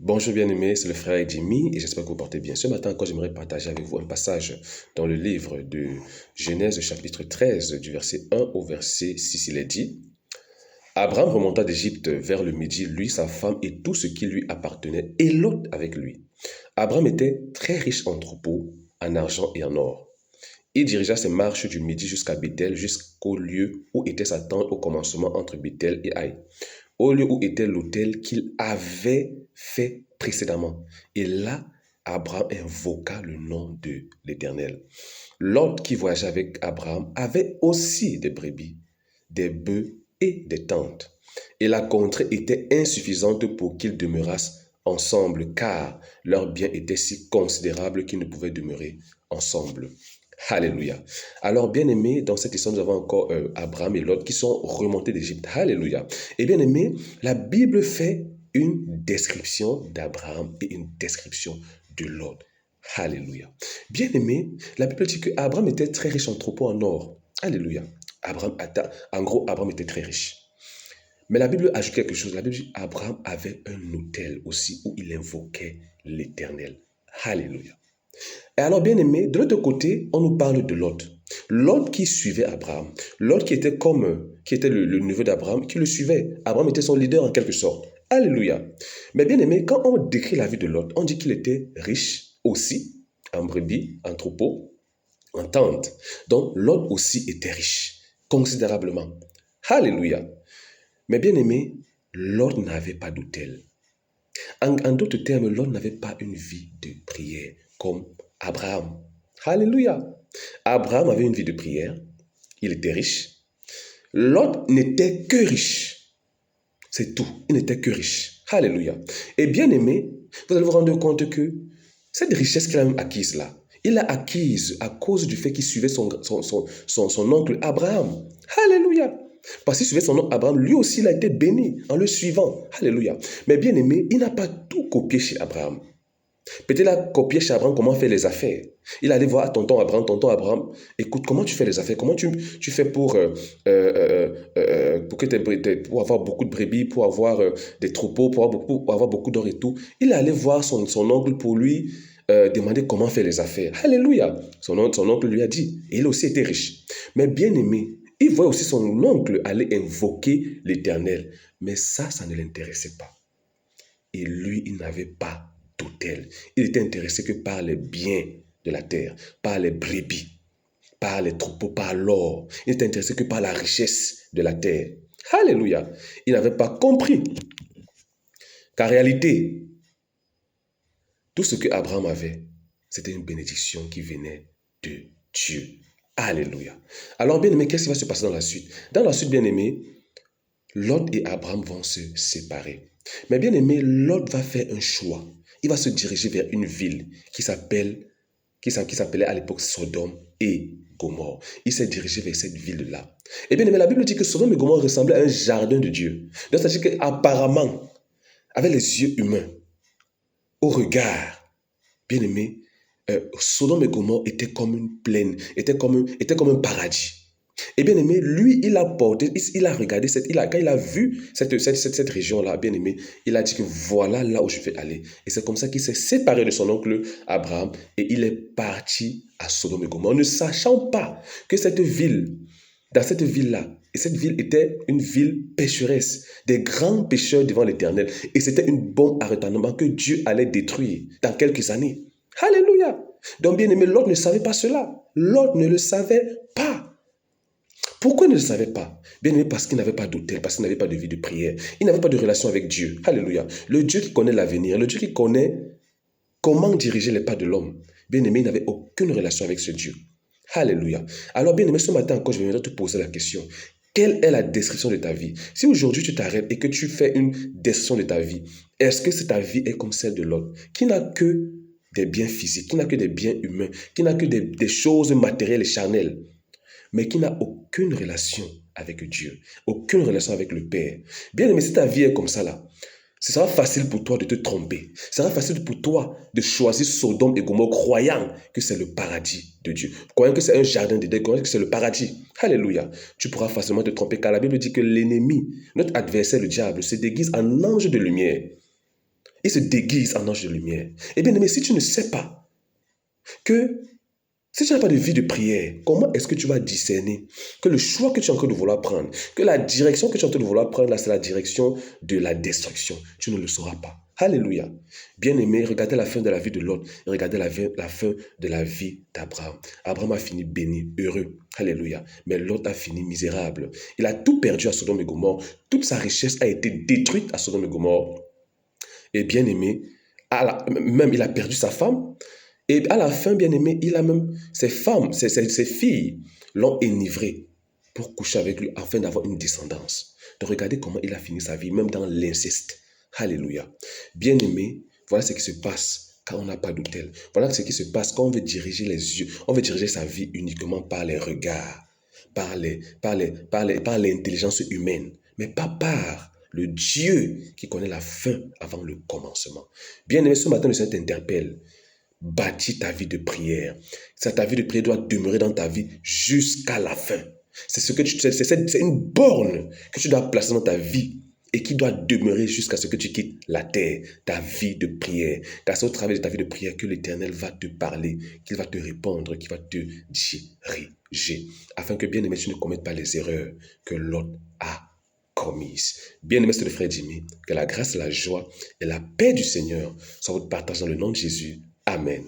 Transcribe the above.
Bonjour bien-aimés, c'est le frère Jimmy et j'espère que vous portez bien. Ce matin encore, j'aimerais partager avec vous un passage dans le livre de Genèse chapitre 13 du verset 1 au verset 6. Il est dit: Abraham remonta d'Égypte vers le midi, lui, sa femme et tout ce qui lui appartenait, et Lot avec lui. Abraham était très riche en troupeaux, en argent et en or. Il dirigea ses marches du midi jusqu'à Bethel, jusqu'au lieu où était sa tente au commencement entre Bethel et Haï, au lieu où était l'autel qu'il avait fait précédemment. Et là, Abraham invoqua le nom de l'Éternel. Lot, qui voyageait avec Abraham, avait aussi des brebis, des bœufs et des tentes. Et la contrée était insuffisante pour qu'ils demeurassent ensemble, car leurs biens étaient si considérables qu'ils ne pouvaient demeurer ensemble. Alléluia. Alors, bien-aimés, dans cette histoire, nous avons encore Abraham et Lot qui sont remontés d'Égypte. Alléluia. Et bien-aimés, la Bible fait une description d'Abraham et une description de Lot. Alléluia. Bien-aimés, la Bible dit que Abraham était très riche en troupeaux en or. Alléluia. En gros, Abraham était très riche. Mais la Bible ajoute quelque chose. La Bible dit qu'Abraham avait un autel aussi où il invoquait l'Éternel. Alléluia. Et alors, bien aimé, de l'autre côté, on nous parle de Lot. Lot qui suivait Abraham. Lot qui était le neveu d'Abraham, qui le suivait. Abraham était son leader en quelque sorte. Alléluia. Mais bien aimé, quand on décrit la vie de Lot, on dit qu'il était riche aussi, en brebis, en troupeaux, en tentes. Donc, Lot aussi était riche, considérablement. Alléluia. Mais bien aimé, Lot n'avait pas d'autel. En d'autres termes, Lot n'avait pas une vie de prière comme Abraham. Alléluia. Abraham avait une vie de prière. Il était riche. Lot n'était que riche. C'est tout. Il n'était que riche. Alléluia. Et bien aimé, vous allez vous rendre compte que cette richesse qu'il a acquise là, il l'a acquise à cause du fait qu'il suivait son oncle Abraham. Alléluia. Parce qu'il suivait son oncle Abraham, lui aussi il a été béni en le suivant. Alléluia. Mais bien aimé, il n'a pas tout copié chez Abraham. Peut-être il a copié chez Abraham comment faire les affaires. Il allait voir tonton Abraham, écoute, comment tu fais les affaires? Comment tu fais pour pour avoir beaucoup de brebis, pour avoir des troupeaux, pour avoir beaucoup d'or et tout. Il allait voir son oncle pour lui demander comment faire les affaires. Alléluia. Son oncle lui a dit. Et il aussi était riche. Mais bien aimé, il voit aussi son oncle aller invoquer l'Éternel. Mais ça ne l'intéressait pas. Et lui, il n'avait pas d'autel. Il était intéressé que par les biens de la terre, par les brebis, par les troupeaux, par l'or. Il était intéressé que par la richesse de la terre. Alléluia. Il n'avait pas compris qu'en réalité, tout ce que Abraham avait, c'était une bénédiction qui venait de Dieu. Alléluia. Alors, bien aimé, qu'est-ce qui va se passer dans la suite? Dans la suite, bien aimé, Lot et Abraham vont se séparer. Mais bien aimé, Lot va faire un choix. Il va se diriger vers une ville qui s'appelait à l'époque Sodome et Gomorrhe. Il s'est dirigé vers cette ville-là. Et bien aimé, la Bible dit que Sodome et Gomorrhe ressemblaient à un jardin de Dieu. Donc, c'est-à-dire qu'apparemment, avec les yeux humains, au regard, bien aimé, Sodome et Gomorrhe étaient comme une plaine, étaient comme un paradis. Et bien aimé, lui, il a regardé, quand il a vu cette région-là, bien aimé, il a dit que voilà là où je vais aller. Et c'est comme ça qu'il s'est séparé de son oncle Abraham et il est parti à Sodome et Gomorrhe, ne sachant pas que dans cette ville-là, et cette ville était une ville pécheresse, des grands pécheurs devant l'Éternel. Et c'était une bombe à retardement que Dieu allait détruire dans quelques années. Alléluia. Donc bien aimé, Lot ne savait pas cela. Lot ne le savait pas. Pourquoi il ne le savait pas? Bien aimé, parce qu'il n'avait pas d'autel, parce qu'il n'avait pas de vie de prière. Il n'avait pas de relation avec Dieu. Alléluia. Le Dieu qui connaît l'avenir, le Dieu qui connaît comment diriger les pas de l'homme. Bien aimé, il n'avait aucune relation avec ce Dieu. Alléluia. Alors bien aimé, ce matin encore, je vais te poser la question. Quelle est la description de ta vie? Si aujourd'hui tu t'arrêtes et que tu fais une description de ta vie, est-ce que ta vie est comme celle de l'autre, qui n'a que des biens physiques, qui n'a que des biens humains, qui n'a que des choses matérielles et charnelles, mais qui n'a aucune relation avec Dieu, aucune relation avec le Père? Bien aimé, si ta vie est comme ça là, ce sera facile pour toi de te tromper. Ce sera facile pour toi de choisir Sodome et Gomorrhe, croyant que c'est le paradis de Dieu, croyant que c'est un jardin de Dieu, croyant que c'est le paradis. Alléluia. Tu pourras facilement te tromper, car la Bible dit que l'ennemi, notre adversaire, le diable, se déguise en ange de lumière. Il se déguise en ange de lumière. Eh bien aimé, si tu ne sais pas que, si tu n'as pas de vie de prière, comment est-ce que tu vas discerner que le choix que tu es en train de vouloir prendre, que la direction que tu es en train de vouloir prendre, là, c'est la direction de la destruction? Tu ne le sauras pas. Alléluia. Bien-aimé, regardez la fin de la vie de Lot et regardez la fin de la vie d'Abraham. Abraham a fini béni, heureux. Alléluia. Mais Lot a fini misérable. Il a tout perdu à Sodome et Gomorrhe. Toute sa richesse a été détruite à Sodome et Gomorrhe. Et bien-aimé, même il a perdu sa femme. Et à la fin, bien-aimé, il a même ses femmes, ses filles l'ont enivré pour coucher avec lui afin d'avoir une descendance. Donc regardez comment il a fini sa vie, même dans l'inceste. Alléluia. Bien-aimé, voilà ce qui se passe quand on n'a pas d'autel. Voilà ce qui se passe quand on veut diriger les yeux, on veut diriger sa vie uniquement par les regards, par l'intelligence humaine, mais pas par le Dieu qui connaît la fin avant le commencement. Bien-aimé, ce matin, le Seigneur t'interpelle. Bâtis ta vie de prière. Ta vie de prière doit demeurer dans ta vie jusqu'à la fin. C'est une borne que tu dois placer dans ta vie et qui doit demeurer jusqu'à ce que tu quittes la terre, ta vie de prière. Car c'est au travers de ta vie de prière que l'Éternel va te parler, qu'il va te répondre, qu'il va te diriger, afin que, bien aimé, tu ne commettes pas les erreurs que l'autre a commises. Bien aimé, c'est le frère Jimmy, que la grâce, la joie et la paix du Seigneur soient votre partage dans le nom de Jésus. Amen.